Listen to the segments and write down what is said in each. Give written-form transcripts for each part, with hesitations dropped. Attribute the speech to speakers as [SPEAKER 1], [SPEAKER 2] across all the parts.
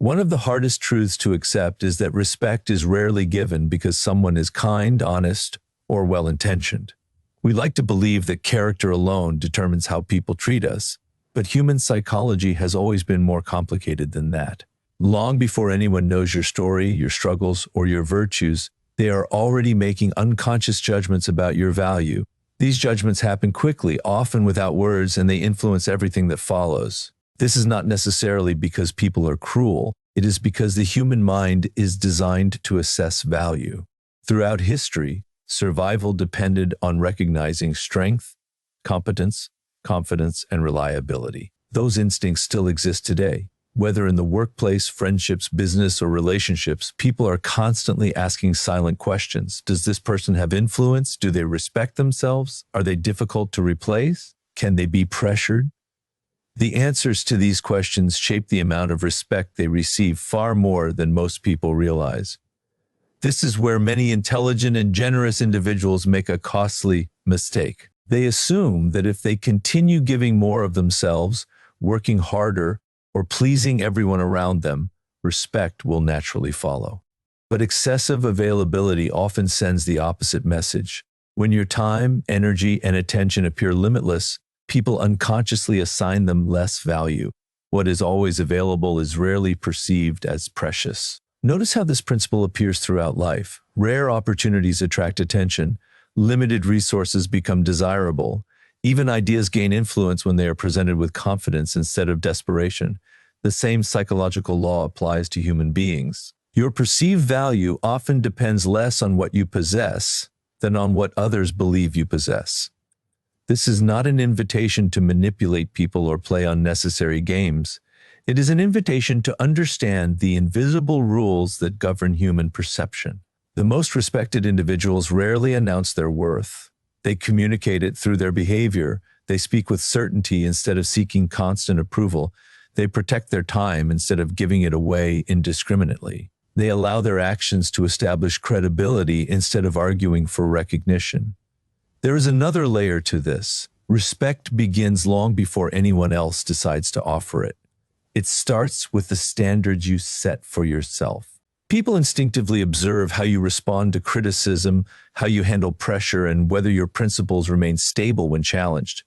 [SPEAKER 1] One of the hardest truths to accept is that respect is rarely given because someone is kind, honest, or well-intentioned. We like to believe that character alone determines how people treat us, but human psychology has always been more complicated than that. Long before anyone knows your story, your struggles, or your virtues, they are already making unconscious judgments about your value. These judgments happen quickly, often without words, and they influence everything that follows. This is not necessarily because people are cruel. It is because the human mind is designed to assess value. Throughout history, survival depended on recognizing strength, competence, confidence, and reliability. Those instincts still exist today. Whether in the workplace, friendships, business, or relationships, people are constantly asking silent questions. Does this person have influence? Do they respect themselves? Are they difficult to replace? Can they be pressured? The answers to these questions shape the amount of respect they receive far more than most people realize. This is where many intelligent and generous individuals make a costly mistake. They assume that if they continue giving more of themselves, working harder, or pleasing everyone around them, respect will naturally follow. But excessive availability often sends the opposite message. When your time, energy, and attention appear limitless, people unconsciously assign them less value. What is always available is rarely perceived as precious. Notice how this principle appears throughout life. Rare opportunities attract attention. Limited resources become desirable. Even ideas gain influence when they are presented with confidence instead of desperation. The same psychological law applies to human beings. Your perceived value often depends less on what you possess than on what others believe you possess. This is not an invitation to manipulate people or play unnecessary games. It is an invitation to understand the invisible rules that govern human perception. The most respected individuals rarely announce their worth. They communicate it through their behavior. They speak with certainty instead of seeking constant approval. They protect their time instead of giving it away indiscriminately. They allow their actions to establish credibility instead of arguing for recognition. There is another layer to this. Respect begins long before anyone else decides to offer it. It starts with the standards you set for yourself. People instinctively observe how you respond to criticism, how you handle pressure, and whether your principles remain stable when challenged.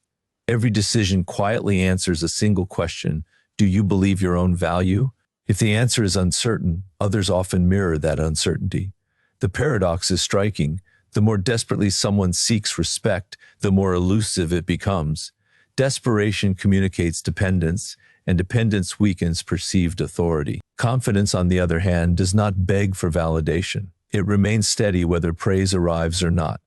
[SPEAKER 1] Every decision quietly answers a single question: do you believe your own value? If the answer is uncertain, others often mirror that uncertainty. The paradox is striking. The more desperately someone seeks respect, the more elusive it becomes. Desperation communicates dependence, and dependence weakens perceived authority. Confidence, on the other hand, does not beg for validation. It remains steady whether praise arrives or not.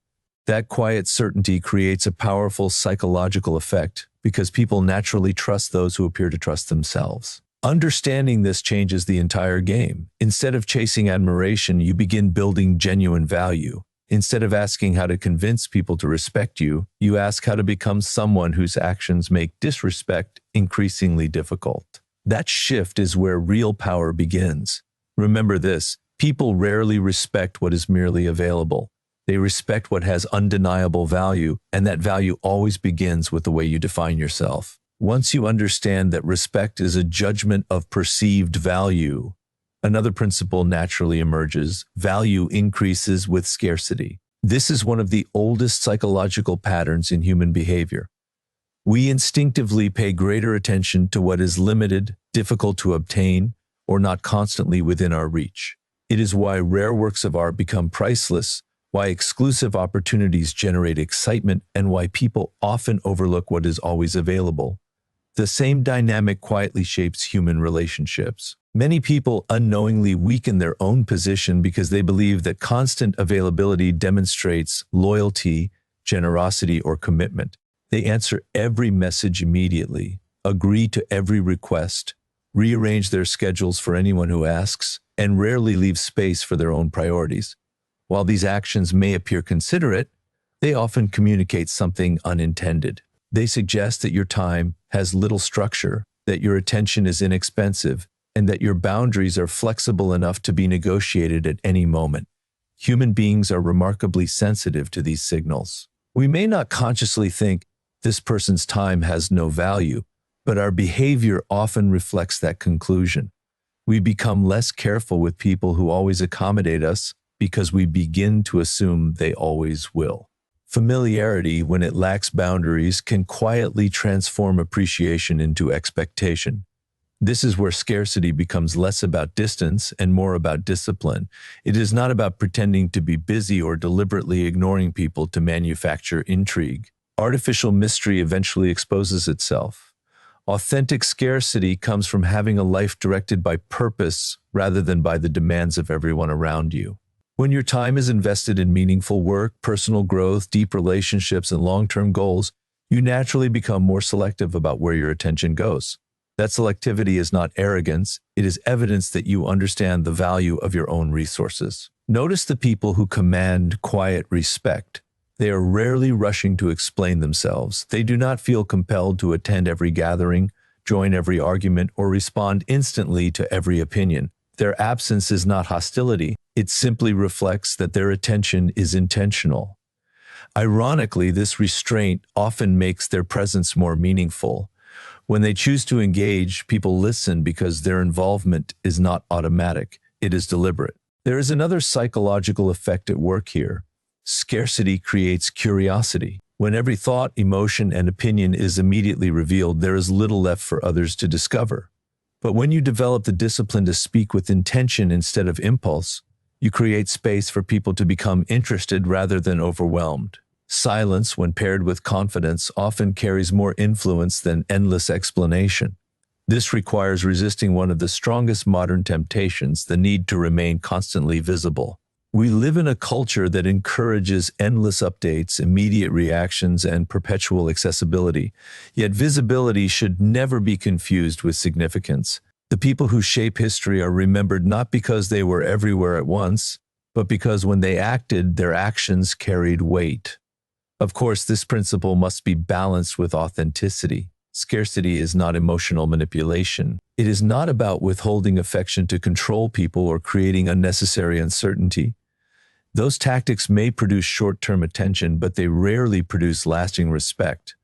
[SPEAKER 1] That quiet certainty creates a powerful psychological effect because people naturally trust those who appear to trust themselves. Understanding this changes the entire game. Instead of chasing admiration, you begin building genuine value. Instead of asking how to convince people to respect you, you ask how to become someone whose actions make disrespect increasingly difficult. That shift is where real power begins. Remember this: people rarely respect what is merely available. They respect what has undeniable value, and that value always begins with the way you define yourself. Once you understand that respect is a judgment of perceived value, another principle naturally emerges: value increases with scarcity. This is one of the oldest psychological patterns in human behavior. We instinctively pay greater attention to what is limited, difficult to obtain, or not constantly within our reach. It is why rare works of art become priceless, why exclusive opportunities generate excitement, and why people often overlook what is always available. The same dynamic quietly shapes human relationships. Many people unknowingly weaken their own position because they believe that constant availability demonstrates loyalty, generosity, or commitment. They answer every message immediately, agree to every request, rearrange their schedules for anyone who asks, and rarely leave space for their own priorities. While these actions may appear considerate, they often communicate something unintended. They suggest that your time has little structure, that your attention is inexpensive, and that your boundaries are flexible enough to be negotiated at any moment. Human beings are remarkably sensitive to these signals. We may not consciously think, this person's time has no value, but our behavior often reflects that conclusion. We become less careful with people who always accommodate us because we begin to assume they always will. Familiarity, when it lacks boundaries, can quietly transform appreciation into expectation. This is where scarcity becomes less about distance and more about discipline. It is not about pretending to be busy or deliberately ignoring people to manufacture intrigue. Artificial mystery eventually exposes itself. Authentic scarcity comes from having a life directed by purpose rather than by the demands of everyone around you. When your time is invested in meaningful work, personal growth, deep relationships, and long-term goals, you naturally become more selective about where your attention goes. That selectivity is not arrogance, it is evidence that you understand the value of your own resources. Notice the people who command quiet respect. They are rarely rushing to explain themselves. They do not feel compelled to attend every gathering, join every argument, or respond instantly to every opinion. Their absence is not hostility. It simply reflects that their attention is intentional. Ironically, this restraint often makes their presence more meaningful. When they choose to engage, people listen because their involvement is not automatic, it is deliberate. There is another psychological effect at work here. Scarcity creates curiosity. When every thought, emotion, and opinion is immediately revealed, there is little left for others to discover. But when you develop the discipline to speak with intention instead of impulse, you create space for people to become interested rather than overwhelmed. Silence, when paired with confidence, often carries more influence than endless explanation. This requires resisting one of the strongest modern temptations, the need to remain constantly visible. We live in a culture that encourages endless updates, immediate reactions, and perpetual accessibility. Yet visibility should never be confused with significance. The people who shape history are remembered not because they were everywhere at once, but because when they acted, their actions carried weight. Of course, this principle must be balanced with authenticity. Scarcity is not emotional manipulation. It is not about withholding affection to control people or creating unnecessary uncertainty. Those tactics may produce short-term attention, but they rarely produce lasting respect.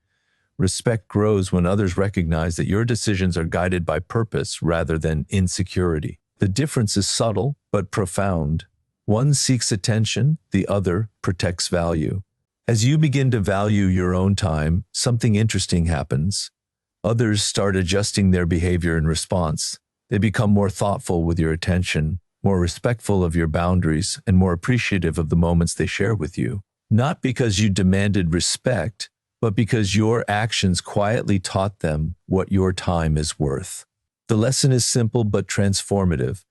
[SPEAKER 1] Respect grows when others recognize that your decisions are guided by purpose rather than insecurity. The difference is subtle but profound. One seeks attention, the other protects value. As you begin to value your own time, something interesting happens. Others start adjusting their behavior in response. They become more thoughtful with your attention, more respectful of your boundaries, and more appreciative of the moments they share with you. Not because you demanded respect, but because your actions quietly taught them what your time is worth. The lesson is simple but transformative.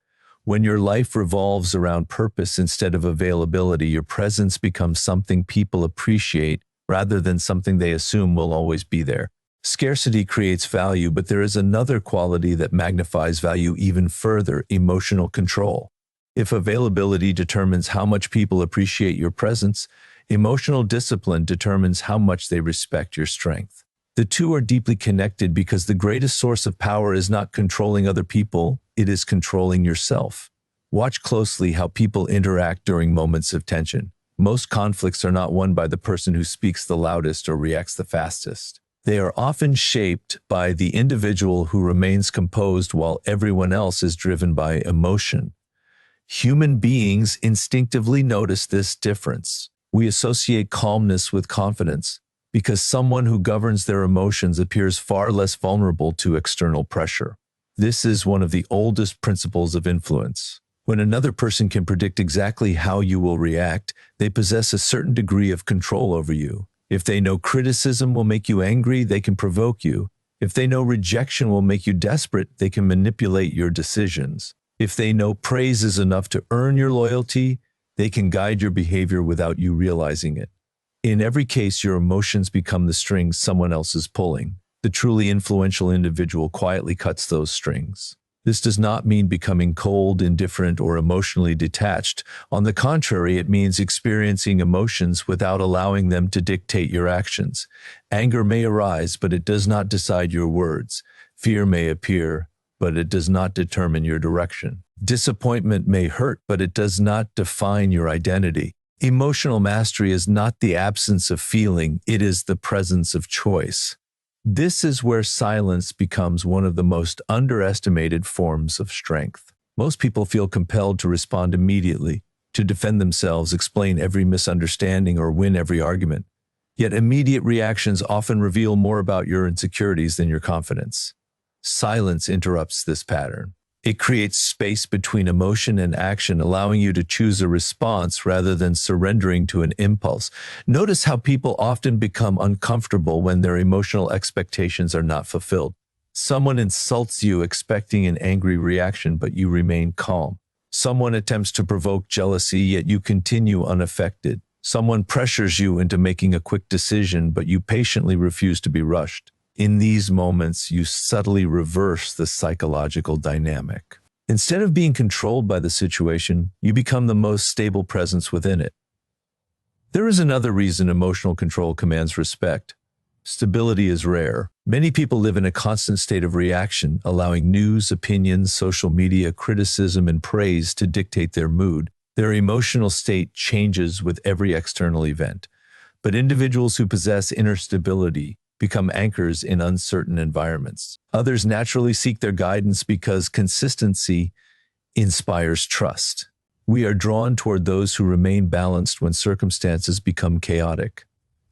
[SPEAKER 1] When your life revolves around purpose instead of availability, your presence becomes something people appreciate rather than something they assume will always be there. Scarcity creates value, but there is another quality that magnifies value even further: emotional control. If availability determines how much people appreciate your presence, emotional discipline determines how much they respect your strength. The two are deeply connected because the greatest source of power is not controlling other people, it is controlling yourself. Watch closely how people interact during moments of tension. Most conflicts are not won by the person who speaks the loudest or reacts the fastest. They are often shaped by the individual who remains composed while everyone else is driven by emotion. Human beings instinctively notice this difference. We associate calmness with confidence, because someone who governs their emotions appears far less vulnerable to external pressure. This is one of the oldest principles of influence. When another person can predict exactly how you will react, they possess a certain degree of control over you. If they know criticism will make you angry, they can provoke you. If they know rejection will make you desperate, they can manipulate your decisions. If they know praise is enough to earn your loyalty, they can guide your behavior without you realizing it. In every case, your emotions become the strings someone else is pulling. The truly influential individual quietly cuts those strings. This does not mean becoming cold, indifferent, or emotionally detached. On the contrary, it means experiencing emotions without allowing them to dictate your actions. Anger may arise, but it does not decide your words. Fear may appear, but it does not determine your direction. Disappointment may hurt, but it does not define your identity. Emotional mastery is not the absence of feeling, it is the presence of choice. This is where silence becomes one of the most underestimated forms of strength. Most people feel compelled to respond immediately, to defend themselves, explain every misunderstanding, or win every argument. Yet immediate reactions often reveal more about your insecurities than your confidence. Silence interrupts this pattern. It creates space between emotion and action, allowing you to choose a response rather than surrendering to an impulse. Notice how people often become uncomfortable when their emotional expectations are not fulfilled. Someone insults you expecting an angry reaction, but you remain calm. Someone attempts to provoke jealousy, yet you continue unaffected. Someone pressures you into making a quick decision, but you patiently refuse to be rushed. In these moments, you subtly reverse the psychological dynamic. Instead of being controlled by the situation, you become the most stable presence within it. There is another reason emotional control commands respect. Stability is rare. Many people live in a constant state of reaction, allowing news, opinions, social media, criticism, and praise to dictate their mood. Their emotional state changes with every external event. But individuals who possess inner stability become anchors in uncertain environments. Others naturally seek their guidance because consistency inspires trust. We are drawn toward those who remain balanced when circumstances become chaotic.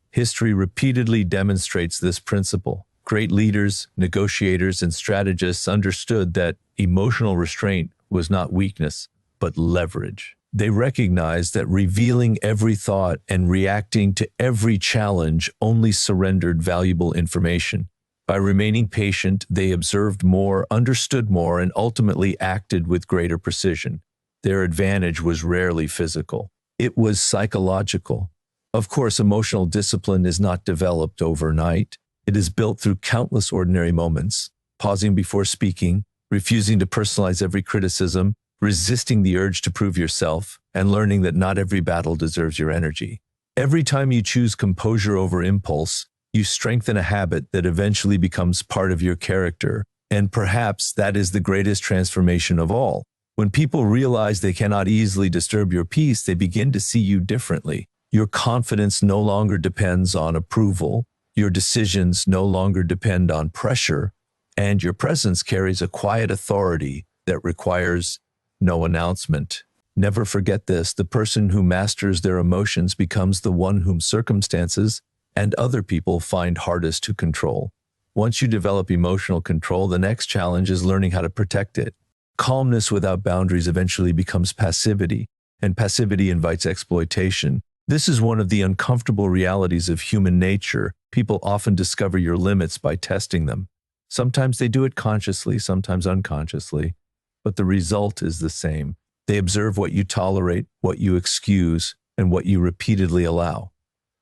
[SPEAKER 1] History repeatedly demonstrates this principle. Great leaders, negotiators, and strategists understood that emotional restraint was not weakness, but leverage. They recognized that revealing every thought and reacting to every challenge only surrendered valuable information. By remaining patient, they observed more, understood more, and ultimately acted with greater precision. Their advantage was rarely physical. It was psychological. Of course, emotional discipline is not developed overnight. It is built through countless ordinary moments, pausing before speaking, refusing to personalize every criticism, resisting the urge to prove yourself, and learning that not every battle deserves your energy. Every time you choose composure over impulse, you strengthen a habit that eventually becomes part of your character, and perhaps that is the greatest transformation of all. When people realize they cannot easily disturb your peace, they begin to see you differently. Your confidence no longer depends on approval, your decisions no longer depend on pressure, and your presence carries a quiet authority that requires no announcement. Never forget this: the person who masters their emotions becomes the one whom circumstances and other people find hardest to control. Once you develop emotional control, the next challenge is learning how to protect it. Calmness without boundaries eventually becomes passivity, and passivity invites exploitation. This is one of the uncomfortable realities of human nature. People often discover your limits by testing them. Sometimes they do it consciously, sometimes unconsciously, but the result is the same. They observe what you tolerate, what you excuse, and what you repeatedly allow.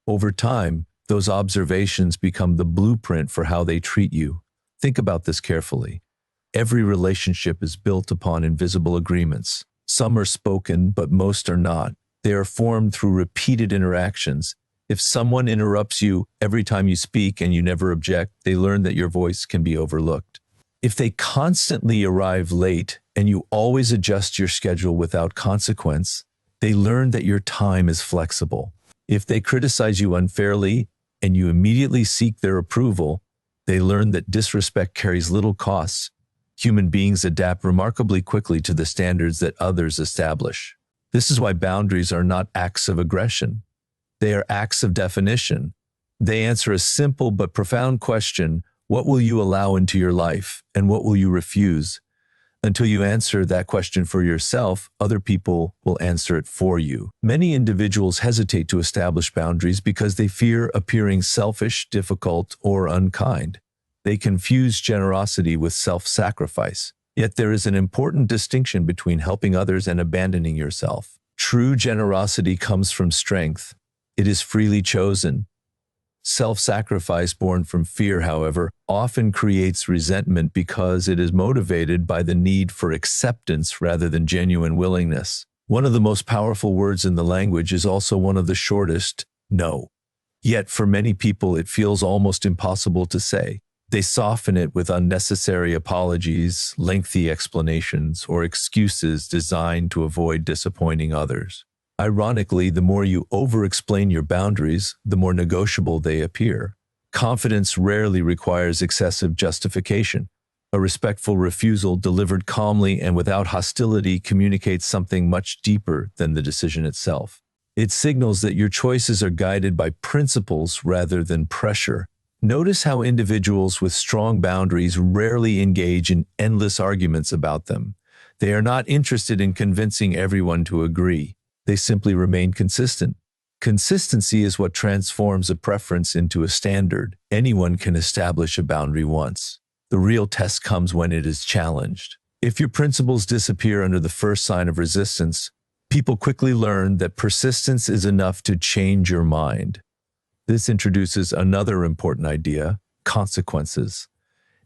[SPEAKER 1] Over time, those observations become the blueprint for how they treat you. Think about this carefully. Every relationship is built upon invisible agreements. Some are spoken, but most are not. They are formed through repeated interactions. If someone interrupts you every time you speak and you never object, they learn that your voice can be overlooked. If they constantly arrive late and you always adjust your schedule without consequence, they learn that your time is flexible. If they criticize you unfairly and you immediately seek their approval, they learn that disrespect carries little costs. Human beings adapt remarkably quickly to the standards that others establish. This is why boundaries are not acts of aggression. They are acts of definition. They answer a simple but profound question: what will you allow into your life, and what will you refuse? Until you answer that question for yourself, other people will answer it for you. Many individuals hesitate to establish boundaries because they fear appearing selfish, difficult, or unkind. They confuse generosity with self-sacrifice. Yet there is an important distinction between helping others and abandoning yourself. True generosity comes from strength. It is freely chosen. Self-sacrifice born from fear, however, often creates resentment because it is motivated by the need for acceptance rather than genuine willingness. One of the most powerful words in the language is also one of the shortest: no. Yet for many people it feels almost impossible to say. They soften it with unnecessary apologies, lengthy explanations, or excuses designed to avoid disappointing others. Ironically, the more you over-explain your boundaries, the more negotiable they appear. Confidence rarely requires excessive justification. A respectful refusal delivered calmly and without hostility communicates something much deeper than the decision itself. It signals that your choices are guided by principles rather than pressure. Notice how individuals with strong boundaries rarely engage in endless arguments about them. They are not interested in convincing everyone to agree. They simply remain consistent. Consistency is what transforms a preference into a standard. Anyone can establish a boundary once. The real test comes when it is challenged. If your principles disappear under the first sign of resistance, people quickly learn that persistence is enough to change your mind. This introduces another important idea: consequences.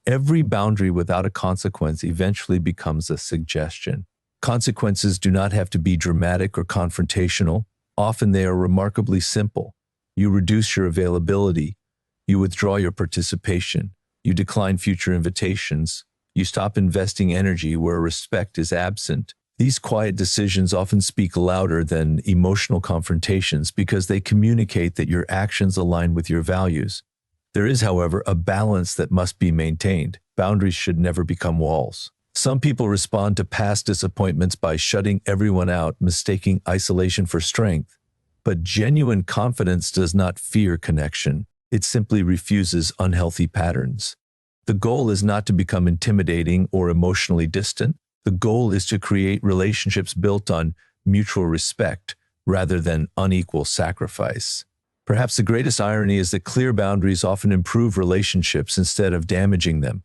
[SPEAKER 1] Every boundary without a consequence eventually becomes a suggestion. Consequences do not have to be dramatic or confrontational. Often they are remarkably simple. You reduce your availability. You withdraw your participation. You decline future invitations. You stop investing energy where respect is absent. These quiet decisions often speak louder than emotional confrontations because they communicate that your actions align with your values. There is, however, a balance that must be maintained. Boundaries should never become walls. Some people respond to past disappointments by shutting everyone out, mistaking isolation for strength. But genuine confidence does not fear connection. It simply refuses unhealthy patterns. The goal is not to become intimidating or emotionally distant. The goal is to create relationships built on mutual respect rather than unequal sacrifice. Perhaps the greatest irony is that clear boundaries often improve relationships instead of damaging them.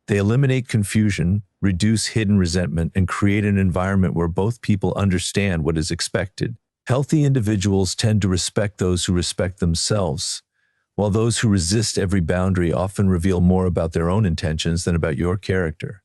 [SPEAKER 1] They eliminate confusion, reduce hidden resentment, and create an environment where both people understand what is expected. Healthy individuals tend to respect those who respect themselves, while those who resist every boundary often reveal more about their own intentions than about your character.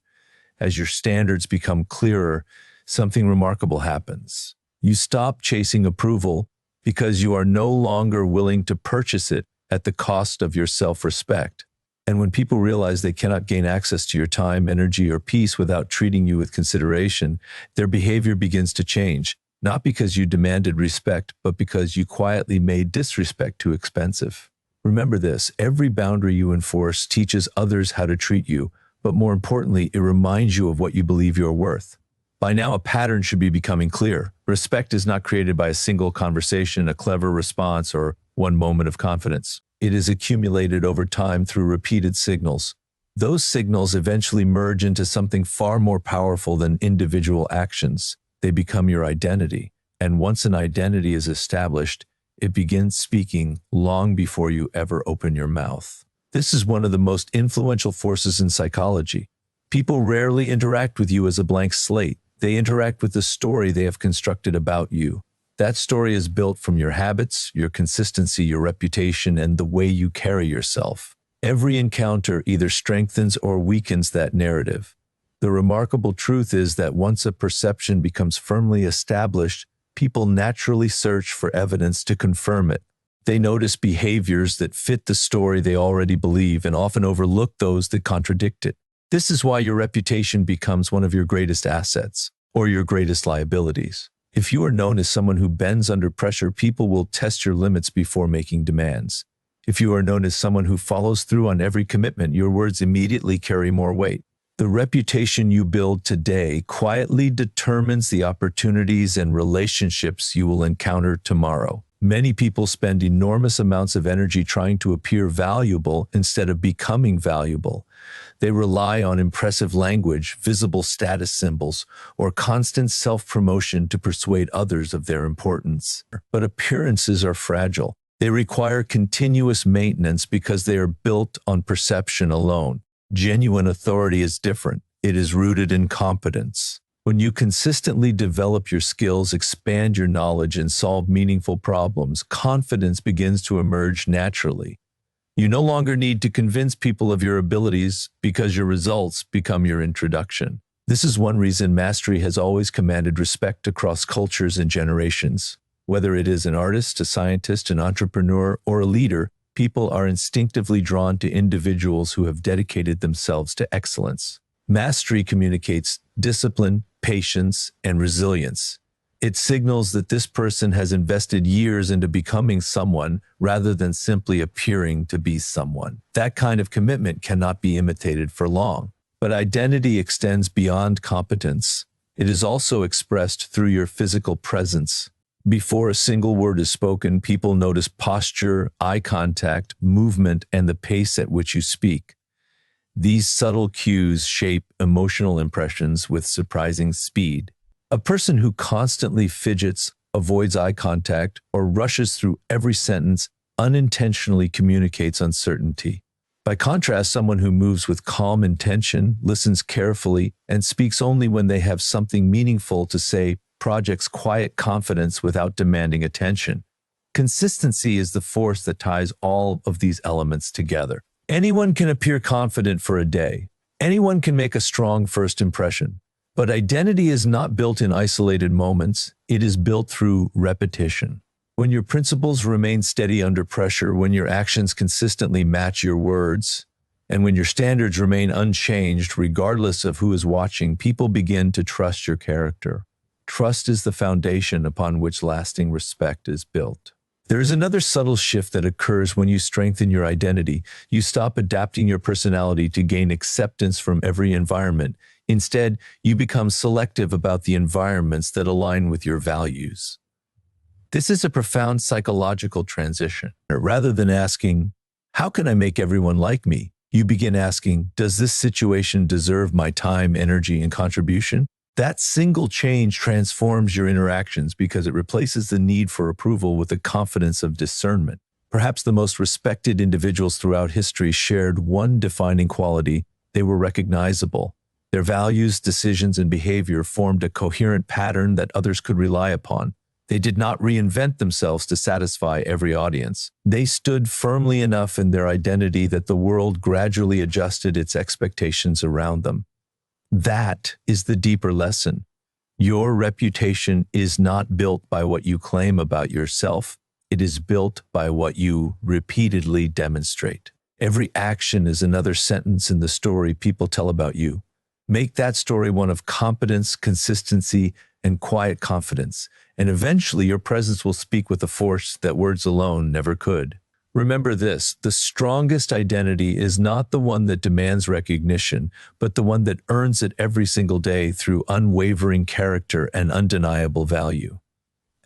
[SPEAKER 1] As your standards become clearer, something remarkable happens. You stop chasing approval because you are no longer willing to purchase it at the cost of your self-respect. And when people realize they cannot gain access to your time, energy, or peace without treating you with consideration, their behavior begins to change, not because you demanded respect, but because you quietly made disrespect too expensive. Remember this: every boundary you enforce teaches others how to treat you, but more importantly, it reminds you of what you believe you're worth. By now, a pattern should be becoming clear. Respect is not created by a single conversation, a clever response, or one moment of confidence. It is accumulated over time through repeated signals. Those signals eventually merge into something far more powerful than individual actions. They become your identity. And once an identity is established, it begins speaking long before you ever open your mouth. This is one of the most influential forces in psychology. People rarely interact with you as a blank slate. They interact with the story they have constructed about you. That story is built from your habits, your consistency, your reputation, and the way you carry yourself. Every encounter either strengthens or weakens that narrative. The remarkable truth is that once a perception becomes firmly established, people naturally search for evidence to confirm it. They notice behaviors that fit the story they already believe and often overlook those that contradict it. This is why your reputation becomes one of your greatest assets, or your greatest liabilities. If you are known as someone who bends under pressure, people will test your limits before making demands. If you are known as someone who follows through on every commitment, your words immediately carry more weight. The reputation you build today quietly determines the opportunities and relationships you will encounter tomorrow. Many people spend enormous amounts of energy trying to appear valuable instead of becoming valuable. They rely on impressive language, visible status symbols, or constant self-promotion to persuade others of their importance. But appearances are fragile. They require continuous maintenance because they are built on perception alone. Genuine authority is different. It is rooted in competence. When you consistently develop your skills, expand your knowledge, and solve meaningful problems, confidence begins to emerge naturally. You no longer need to convince people of your abilities because your results become your introduction. This is one reason mastery has always commanded respect across cultures and generations. Whether it is an artist, a scientist, an entrepreneur, or a leader, people are instinctively drawn to individuals who have dedicated themselves to excellence. Mastery communicates discipline, patience, and resilience. It signals that this person has invested years into becoming someone rather than simply appearing to be someone. That kind of commitment cannot be imitated for long. But identity extends beyond competence. It is also expressed through your physical presence. Before a single word is spoken, people notice posture, eye contact, movement, and the pace at which you speak. These subtle cues shape emotional impressions with surprising speed. A person who constantly fidgets, avoids eye contact, or rushes through every sentence unintentionally communicates uncertainty. By contrast, someone who moves with calm intention, listens carefully, and speaks only when they have something meaningful to say projects quiet confidence without demanding attention. Consistency is the force that ties all of these elements together. Anyone can appear confident for a day. Anyone can make a strong first impression. But identity is not built in isolated moments. It is built through repetition. When your principles remain steady under pressure, when your actions consistently match your words, and when your standards remain unchanged regardless of who is watching, people begin to trust your character. Trust is the foundation upon which lasting respect is built. There is another subtle shift that occurs when you strengthen your identity. You stop adapting your personality to gain acceptance from every environment. Instead, you become selective about the environments that align with your values. This is a profound psychological transition. Rather than asking, "How can I make everyone like me?" you begin asking, "Does this situation deserve my time, energy, and contribution?" That single change transforms your interactions because it replaces the need for approval with the confidence of discernment. Perhaps the most respected individuals throughout history shared one defining quality: they were recognizable. Their values, decisions, and behavior formed a coherent pattern that others could rely upon. They did not reinvent themselves to satisfy every audience. They stood firmly enough in their identity that the world gradually adjusted its expectations around them. That is the deeper lesson. Your reputation is not built by what you claim about yourself. It is built by what you repeatedly demonstrate. Every action is another sentence in the story people tell about you. Make that story one of competence, consistency, and quiet confidence, and eventually your presence will speak with a force that words alone never could. Remember this: the strongest identity is not the one that demands recognition, but the one that earns it every single day through unwavering character and undeniable value.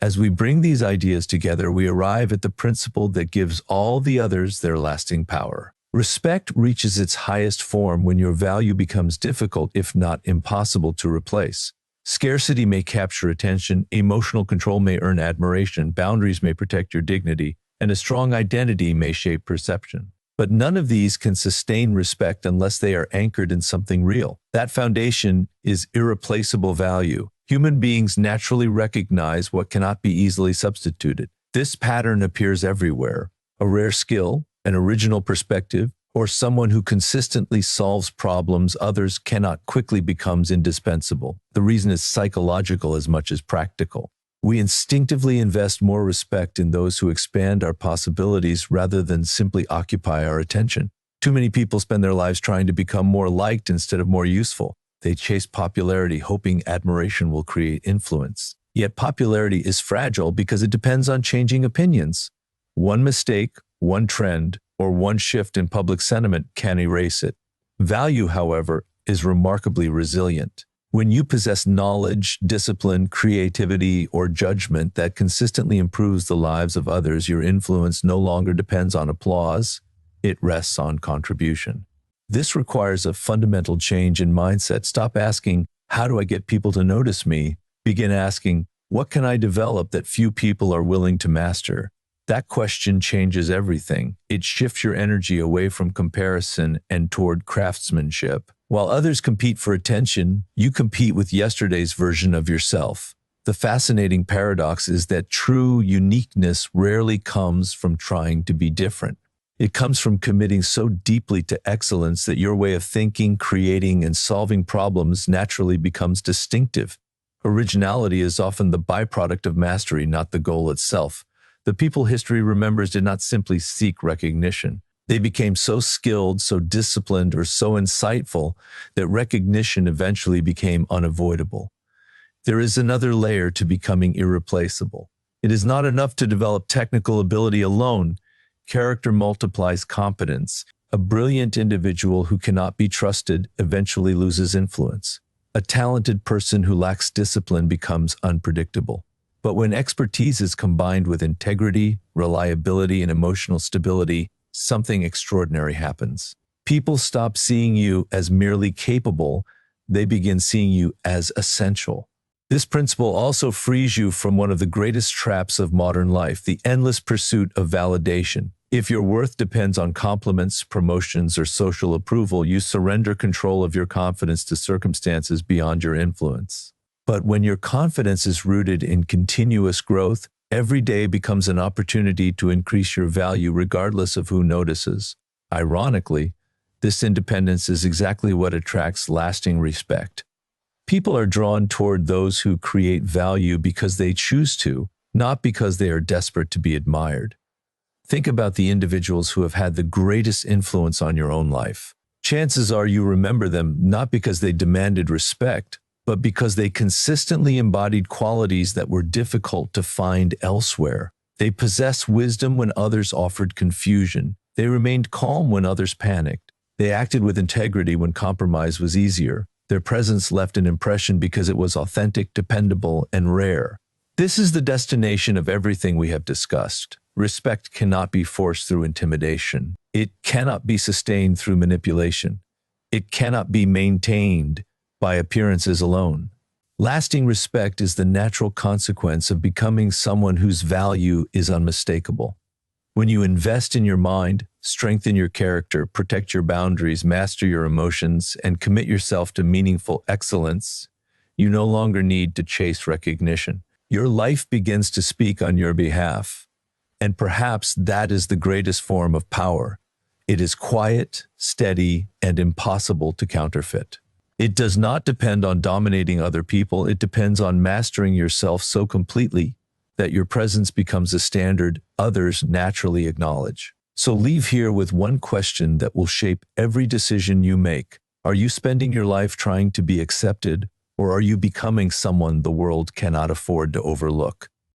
[SPEAKER 1] As we bring these ideas together, we arrive at the principle that gives all the others their lasting power. Respect reaches its highest form when your value becomes difficult, if not impossible, to replace. Scarcity may capture attention, emotional control may earn admiration, boundaries may protect your dignity, and a strong identity may shape perception. But none of these can sustain respect unless they are anchored in something real. That foundation is irreplaceable value. Human beings naturally recognize what cannot be easily substituted. This pattern appears everywhere: a rare skill, an original perspective, or someone who consistently solves problems others cannot quickly becomes indispensable. The reason is psychological as much as practical. We instinctively invest more respect in those who expand our possibilities rather than simply occupy our attention. Too many people spend their lives trying to become more liked instead of more useful. They chase popularity, hoping admiration will create influence. Yet popularity is fragile because it depends on changing opinions. One mistake, one trend, or one shift in public sentiment can erase it. Value, however, is remarkably resilient. When you possess knowledge, discipline, creativity, or judgment that consistently improves the lives of others, your influence no longer depends on applause. It rests on contribution. This requires a fundamental change in mindset. Stop asking, "How do I get people to notice me?" Begin asking, "What can I develop that few people are willing to master?" That question changes everything. It shifts your energy away from comparison and toward craftsmanship. While others compete for attention, you compete with yesterday's version of yourself. The fascinating paradox is that true uniqueness rarely comes from trying to be different. It comes from committing so deeply to excellence that your way of thinking, creating, and solving problems naturally becomes distinctive. Originality is often the byproduct of mastery, not the goal itself. The people history remembers did not simply seek recognition. They became so skilled, so disciplined, or so insightful that recognition eventually became unavoidable. There is another layer to becoming irreplaceable. It is not enough to develop technical ability alone. Character multiplies competence. A brilliant individual who cannot be trusted eventually loses influence. A talented person who lacks discipline becomes unpredictable. But when expertise is combined with integrity, reliability, and emotional stability, something extraordinary happens. People stop seeing you as merely capable, they begin seeing you as essential. This principle also frees you from one of the greatest traps of modern life, the endless pursuit of validation. If your worth depends on compliments, promotions, or social approval, you surrender control of your confidence to circumstances beyond your influence. But when your confidence is rooted in continuous growth, every day becomes an opportunity to increase your value regardless of who notices. Ironically, this independence is exactly what attracts lasting respect. People are drawn toward those who create value because they choose to, not because they are desperate to be admired. Think about the individuals who have had the greatest influence on your own life. Chances are you remember them not because they demanded respect, but because they consistently embodied qualities that were difficult to find elsewhere. They possessed wisdom when others offered confusion. They remained calm when others panicked. They acted with integrity when compromise was easier. Their presence left an impression because it was authentic, dependable, and rare. This is the destination of everything we have discussed. Respect cannot be forced through intimidation. It cannot be sustained through manipulation. It cannot be maintained by appearances alone. Lasting respect is the natural consequence of becoming someone whose value is unmistakable. When you invest in your mind, strengthen your character, protect your boundaries, master your emotions, and commit yourself to meaningful excellence, you no longer need to chase recognition. Your life begins to speak on your behalf. And perhaps that is the greatest form of power. It is quiet, steady, and impossible to counterfeit. It does not depend on dominating other people. It depends on mastering yourself so completely that your presence becomes a standard others naturally acknowledge. So leave here with one question that will shape every decision you make. Are you spending your life trying to be accepted, or are you becoming someone the world cannot afford to overlook?